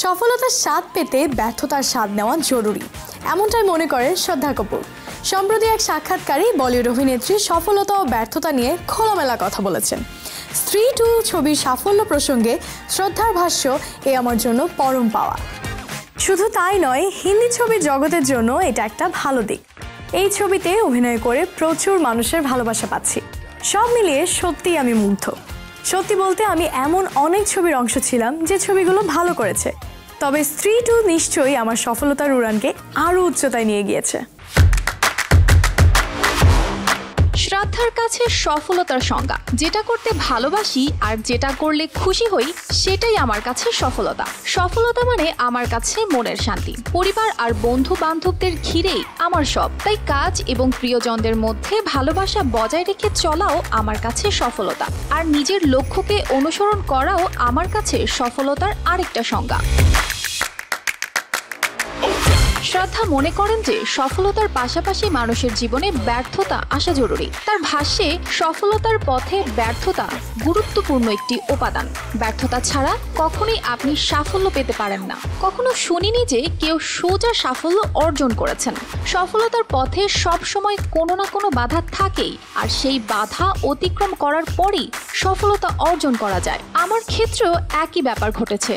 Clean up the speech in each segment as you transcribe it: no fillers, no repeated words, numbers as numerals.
সফলতার স্বাদ পেতে ব্যর্থতার স্বাদ নেওয়া জরুরি, এমনটাই মনে করেন শ্রদ্ধা কাপুর। সম্প্রতি এক সাক্ষাৎকারে বলিউড অভিনেত্রী সফলতা ও ব্যর্থতা নিয়ে খোলামেলা কথা বলেছেন। স্ত্রী 2 ছবির সাফল্য প্রসঙ্গে শ্রদ্ধার ভাষ্য, এ আমার জন্য পরম পাওয়া। শুধু তাই নয়, হিন্দি ছবির জগতের জন্য এটা একটা ভালো দিক। এই ছবিতে অভিনয় করে প্রচুর মানুষের ভালোবাসা পাচ্ছি। সব মিলিয়ে সত্যিই আমি মুগ্ধ। সত্যি বলতে আমি এমন অনেক ছবির অংশ ছিলাম যে ছবিগুলো ভালো করেছে, তবে স্ত্রী 2 নিশ্চয়ই আমার সফলতার উড়ানকে আরও উচ্চতায় নিয়ে গিয়েছে। শ্রদ্ধার কাছে সফলতার সংজ্ঞা, যেটা করতে ভালোবাসি আর যেটা করলে খুশি হই সেটাই আমার কাছে সফলতা। সফলতা মানে আমার কাছে মনের শান্তি। পরিবার আর বন্ধু বান্ধবদের ঘিরেই আমার সব। তাই কাজ এবং প্রিয়জনদের মধ্যে ভালোবাসা বজায় রেখে চলাও আমার কাছে সফলতা, আর নিজের লক্ষ্যকে অনুসরণ করাও আমার কাছে সফলতার আরেকটা সংজ্ঞা। শ্রদ্ধা মনে করেন যে সফলতার পাশাপাশি মানুষের জীবনে ব্যর্থতা আসা জরুরি। তার ভাষ্যে, সফলতার পথে ব্যর্থতা গুরুত্বপূর্ণ একটি উপাদান। ব্যর্থতা ছাড়া কখনোই আপনি সাফল্য পেতে পারেন না। কখনো শুনিনি যে কেউ সোজা সাফল্য অর্জন করেছেন। সফলতার পথে সবসময় কোনো না কোনো বাধা থাকেই, আর সেই বাধা অতিক্রম করার পরই সফলতা অর্জন করা যায়। আমার ক্ষেত্রেও একই ব্যাপার ঘটেছে।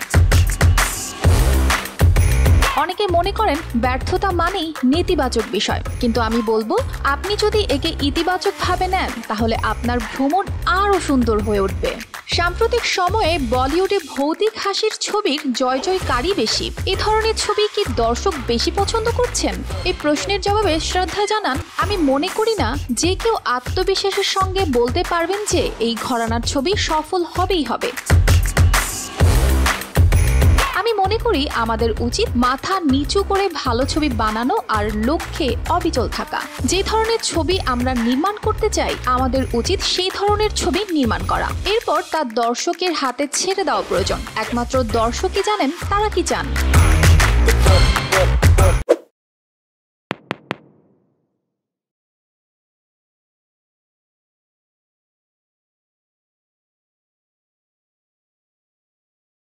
অনেকে মনে করেন ব্যর্থতা মানেই নেতিবাচক বিষয়, কিন্তু আমি বলবো, আপনি যদি একে ইতিবাচকভাবে নেন তাহলে আপনার ভ্রমণ আরও সুন্দর হয়ে উঠবে। সাম্প্রতিক সময়ে বলিউডে ভৌতিক হাসির ছবির জয়জয়কারী বেশি। এ ধরনের ছবি কি দর্শক বেশি পছন্দ করছেন? এই প্রশ্নের জবাবে শ্রদ্ধা জানান, আমি মনে করি না যে কেউ আত্মবিশ্বাসের সঙ্গে বলতে পারবেন যে এই ঘরানার ছবি সফল হবেই হবে। আমি মনে করি আমাদের উচিত মাথা নিচু করে ভালো ছবি বানানো আর লক্ষ্যে অবিচল থাকা। যে ধরনের ছবি আমরা নির্মাণ করতে চাই, আমাদের উচিত সেই ধরনের ছবি নির্মাণ করা। এরপর তা দর্শকের হাতে ছেড়ে দেওয়া প্রয়োজন। একমাত্র দর্শকই জানেন তারা কি চান।